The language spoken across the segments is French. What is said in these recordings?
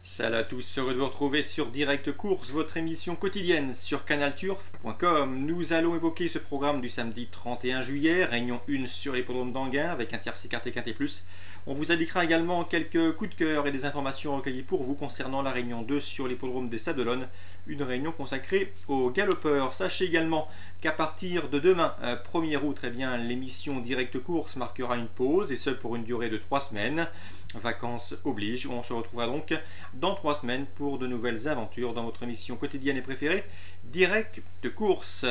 Salut à tous, heureux de vous retrouver sur Direct Course, votre émission quotidienne sur canalturf.com. Nous allons évoquer ce programme du samedi 31 juillet, réunion 1 sur l'hippodrome d'Anguin avec un tiercé quarté quinté plus. On vous indiquera également quelques coups de cœur et des informations recueillies pour vous concernant la réunion 2 sur l'hippodrome des Sables-d'Olonne, une réunion consacrée aux galopeurs. Sachez également qu'à partir de demain, 1er août, l'émission Direct Course marquera une pause, et ce pour une durée de 3 semaines. Vacances oblige, on se retrouvera donc dans 3 semaines pour de nouvelles aventures dans votre émission quotidienne et préférée, Direct de Course.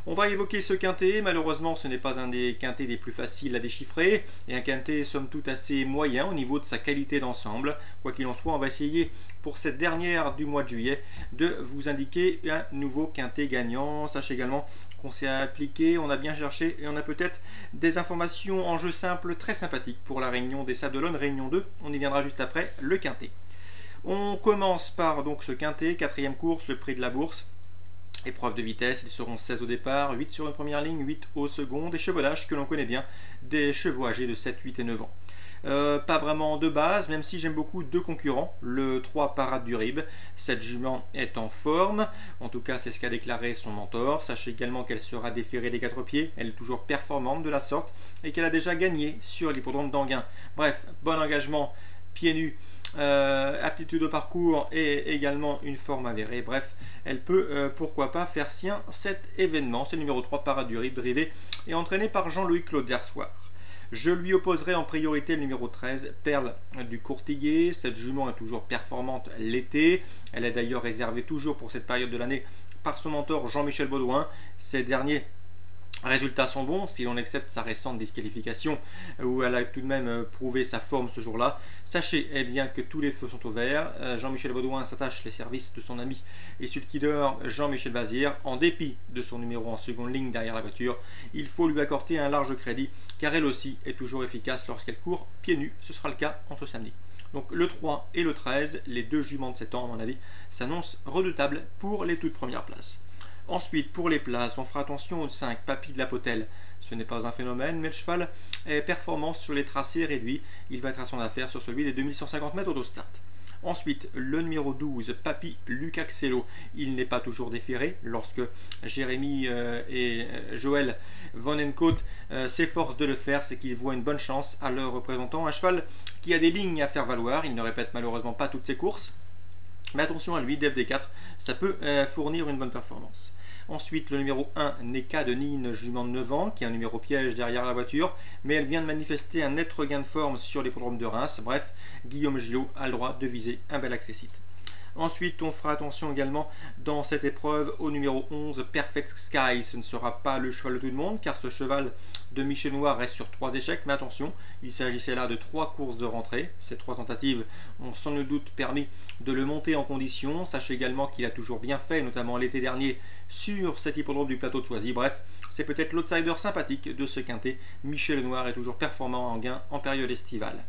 On va évoquer ce quintet. Malheureusement, ce n'est pas un des quintets les plus faciles à déchiffrer, et un quintet somme toute assez moyen au niveau de sa qualité d'ensemble. Quoi qu'il en soit, on va essayer pour cette dernière du mois de juillet de vous indiquer un nouveau quintet gagnant. Sachez également qu'on s'est appliqué, on a bien cherché et on a peut-être des informations en jeu simple très sympathiques pour la réunion des Sables-d'Olonne, réunion 2. On y viendra juste après le quintet. On commence par donc ce quintet, quatrième course, le prix de la bourse. Épreuve de vitesse, ils seront 16 au départ, 8 sur une première ligne, 8 au second, des chevaudages que l'on connaît bien, des chevaux âgés de 7, 8 et 9 ans. Pas vraiment de base, même si j'aime beaucoup deux concurrents. Le 3 Parade du Rib, cette jument est en forme, en tout cas c'est ce qu'a déclaré son mentor. Sachez également qu'elle sera déférée des 4 pieds, elle est toujours performante de la sorte, et qu'elle a déjà gagné sur l'hippodrome d'Anguin. Bref, bon engagement, pieds nus, aptitude au parcours et également une forme avérée. Bref, elle peut pourquoi pas faire sien cet événement. C'est le numéro 3 Parade du Rib, drivé et entraîné par Jean-Louis Claude Dersoir. Je lui opposerai en priorité le numéro 13, Perle du Courtillé. Cette jument est toujours performante l'été. Elle est d'ailleurs réservée toujours pour cette période de l'année par son mentor Jean-Michel Baudouin. Ces derniers résultats sont bons si l'on accepte sa récente disqualification où elle a tout de même prouvé sa forme ce jour-là. Sachez bien que tous les feux sont au vert. Jean-Michel Baudouin s'attache les services de son ami et celui d'or Jean-Michel Bazir. En dépit de son numéro en seconde ligne derrière la voiture, il faut lui accorder un large crédit car elle aussi est toujours efficace lorsqu'elle court pieds nus. Ce sera le cas en ce samedi. Donc le 3 et le 13, les deux juments de 7 ans à mon avis, s'annoncent redoutables pour les toutes premières places. Ensuite, pour les places, on fera attention au 5, Papy de la Potelle. Ce n'est pas un phénomène, mais le cheval est performant sur les tracés réduits. Il va être à son affaire sur celui des 2150 mètres autostart. Ensuite, le numéro 12, Papy Lucaxello. Il n'est pas toujours déféré lorsque Jérémy et Joël Vonencote s'efforcent de le faire. C'est qu'ils voient une bonne chance à leur représentant. Un cheval qui a des lignes à faire valoir. Il ne répète malheureusement pas toutes ses courses. Mais attention à lui, DFD4, ça peut fournir une bonne performance. Ensuite, le numéro 1, Neka de Nîmes, jument de 9 ans, qui est un numéro piège derrière la voiture, mais elle vient de manifester un net regain de forme sur l'hippodrome de Reims. Bref, Guillaume Gillot a le droit de viser un bel accessite. Ensuite, on fera attention également dans cette épreuve au numéro 11, Perfect Sky. Ce ne sera pas le cheval de tout le monde, car ce cheval de Michel Noir reste sur 3 échecs. Mais attention, il s'agissait là de 3 courses de rentrée. Ces 3 tentatives ont sans nul doute permis de le monter en condition. Sachez également qu'il a toujours bien fait, notamment l'été dernier, sur cet hippodrome du plateau de Soisy. Bref, c'est peut-être l'outsider sympathique de ce quintet. Michel Noir est toujours performant en gain en période estivale.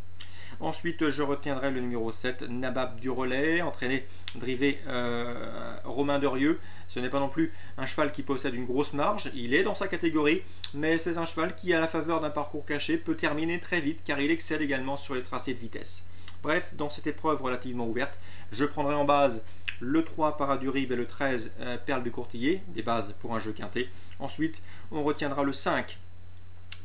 Ensuite, je retiendrai le numéro 7, Nabab du Relais, entraîné, drivé Romain Derieux. Ce n'est pas non plus un cheval qui possède une grosse marge, il est dans sa catégorie, mais c'est un cheval qui, à la faveur d'un parcours caché, peut terminer très vite car il excelle également sur les tracés de vitesse. Bref, dans cette épreuve relativement ouverte, je prendrai en base le 3 Parade du Rib et le 13 Perle du Courtillé, des bases pour un jeu quinté. Ensuite, on retiendra le 5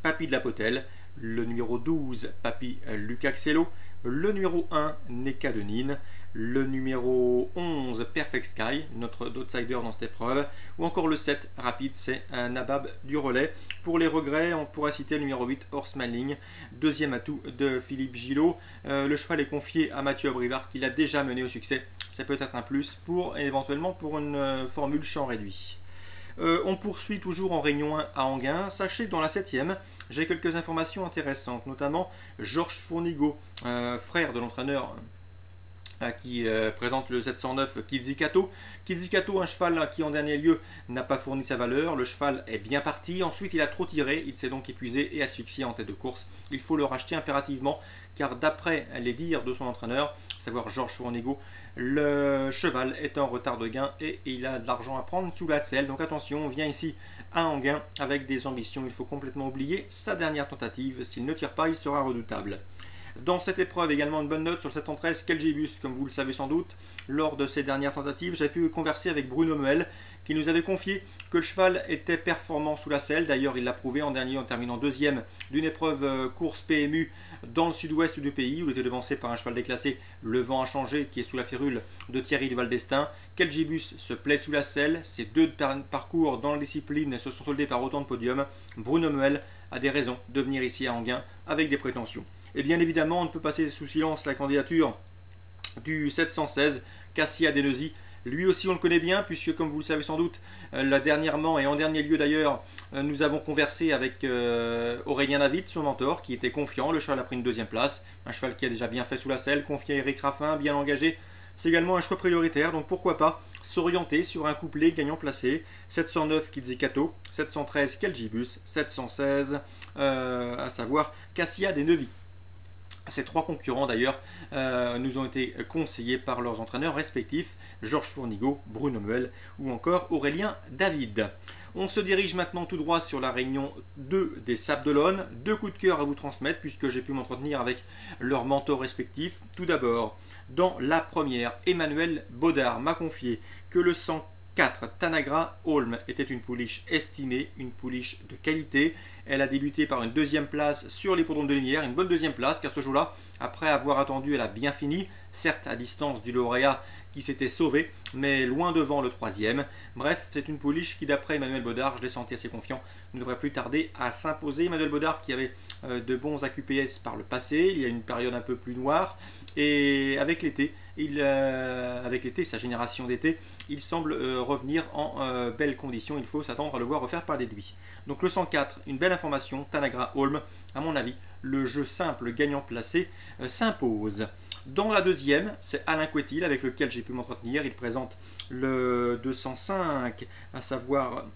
Papy de la Potelle, le numéro 12, Papy Lucaxello, le numéro 1, Neka de Nîmes, le numéro 11, Perfect Sky, notre outsider dans cette épreuve, ou encore le 7, Rapide, c'est un Nabab du Relais. Pour les regrets, on pourrait citer le numéro 8, Horsemanling, deuxième atout de Philippe Gillot. Le cheval est confié à Mathieu Abrivard, qui l'a déjà mené au succès. Ça peut être un plus pour, éventuellement, pour une formule champ réduit. On poursuit toujours en réunion 1 à Anguin. Sachez que dans la 7e, j'ai quelques informations intéressantes, notamment Georges Fournigo, frère de l'entraîneur qui présente le 709 Kizikato. Kizikato, un cheval qui en dernier lieu n'a pas fourni sa valeur. Le cheval est bien parti, ensuite il a trop tiré, il s'est donc épuisé et asphyxié en tête de course. Il faut le racheter impérativement car d'après les dires de son entraîneur, à savoir Georges Fournigo, le cheval est en retard de gain et il a de l'argent à prendre sous la selle. Donc attention, on vient ici à Anguin avec des ambitions. Il faut complètement oublier sa dernière tentative. S'il ne tire pas, il sera redoutable. Dans cette épreuve, également une bonne note sur le 713 Kelgibus, comme vous le savez sans doute. Lors de ses dernières tentatives, j'ai pu converser avec Bruno Muel, qui nous avait confié que le cheval était performant sous la selle. D'ailleurs, il l'a prouvé en dernier en terminant deuxième d'une épreuve course PMU dans le sud-ouest du pays, où il était devancé par un cheval déclassé, Le Vent a changé, qui est sous la férule de Thierry Duval d'Estaing. Kelgibus se plaît sous la selle. Ces deux parcours dans la discipline se sont soldés par autant de podiums. Bruno Muel a des raisons de venir ici à Enghien avec des prétentions. Et bien évidemment, on ne peut passer sous silence la candidature du 716, Cassia Deneuzy. Lui aussi, on le connaît bien, puisque comme vous le savez sans doute, dernièrement et en dernier lieu d'ailleurs, nous avons conversé avec Aurélien David, son mentor, qui était confiant. Le cheval a pris une deuxième place, un cheval qui a déjà bien fait sous la selle, confié à Eric Raffin, bien engagé. C'est également un choix prioritaire, donc pourquoi pas s'orienter sur un couplet gagnant placé. 709 Kizikato, 713 Kelgibus, 716, à savoir Cassia Deneuzy. Ces trois concurrents d'ailleurs nous ont été conseillés par leurs entraîneurs respectifs, Georges Fournigaud, Bruno Muel ou encore Aurélien David. On se dirige maintenant tout droit sur la réunion 2 des Sables d'Olonne. Deux coups de cœur à vous transmettre puisque j'ai pu m'entretenir avec leurs mentors respectifs. Tout d'abord, dans la première, Emmanuel Baudard m'a confié que le 104 Tanagra Holm était une pouliche estimée, une pouliche de qualité. Elle a débuté par une deuxième place sur l'hippodrome de Linières, une bonne deuxième place car ce jour-là, après avoir attendu, elle a bien fini, certes à distance du lauréat qui s'était sauvé, mais loin devant le troisième. Bref, c'est une pouliche qui d'après Emmanuel Baudard, je l'ai senti assez confiant, ne devrait plus tarder à s'imposer. Emmanuel Baudard qui avait de bons AQPS par le passé, il y a une période un peu plus noire, et avec l'été, sa génération d'été, il semble revenir en belles conditions. Il faut s'attendre à le voir refaire par déduit. Donc le 104, une belle information, Tanagra Holm, à mon avis, le jeu simple gagnant placé s'impose. Dans la deuxième, c'est Alain Couetil avec lequel j'ai pu m'entretenir. Il présente le 205, à savoir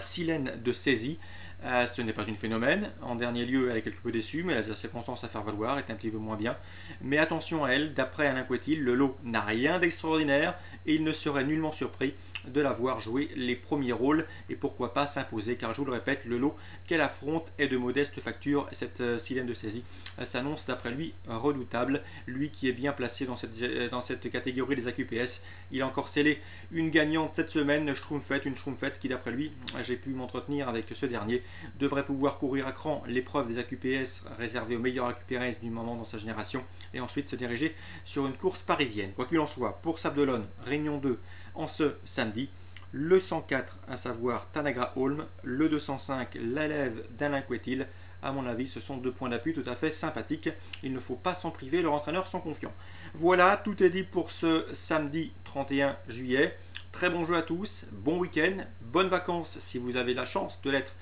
Silène de Saisie. Ce n'est pas une phénomène. En dernier lieu, elle est quelque peu déçue, mais elle a des circonstances à faire valoir, est un petit peu moins bien. Mais attention à elle, d'après Alain Couetil, le lot n'a rien d'extraordinaire et il ne serait nullement surpris de la voir jouer les premiers rôles et pourquoi pas s'imposer, car je vous le répète, le lot qu'elle affronte est de modeste facture. Cette Silène de Saisie s'annonce d'après lui redoutable, lui qui est bien placé dans cette catégorie des AQPS. Il a encore scellé une gagnante cette semaine, une Schtroumpfette qui d'après lui, j'ai pu m'entretenir avec ce dernier, devrait pouvoir courir à cran l'épreuve des AQPS réservée aux meilleurs AQPS du moment dans sa génération et ensuite se diriger sur une course parisienne. Quoi qu'il en soit, pour Sables d'Olonne, réunion 2 en ce samedi, le 104 à savoir Tanagra Holm, le 205 l'élève d'Alain Couetil. À mon avis, ce sont deux points d'appui tout à fait sympathiques. Il ne faut pas s'en priver, leurs entraîneurs sont confiants. Voilà, tout est dit pour ce samedi 31 juillet. Très bon jeu à tous, bon week-end, bonnes vacances si vous avez la chance de l'être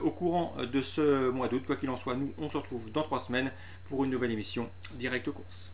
au courant de ce mois d'août. Quoi qu'il en soit, nous on se retrouve dans 3 semaines pour une nouvelle émission Direct Course.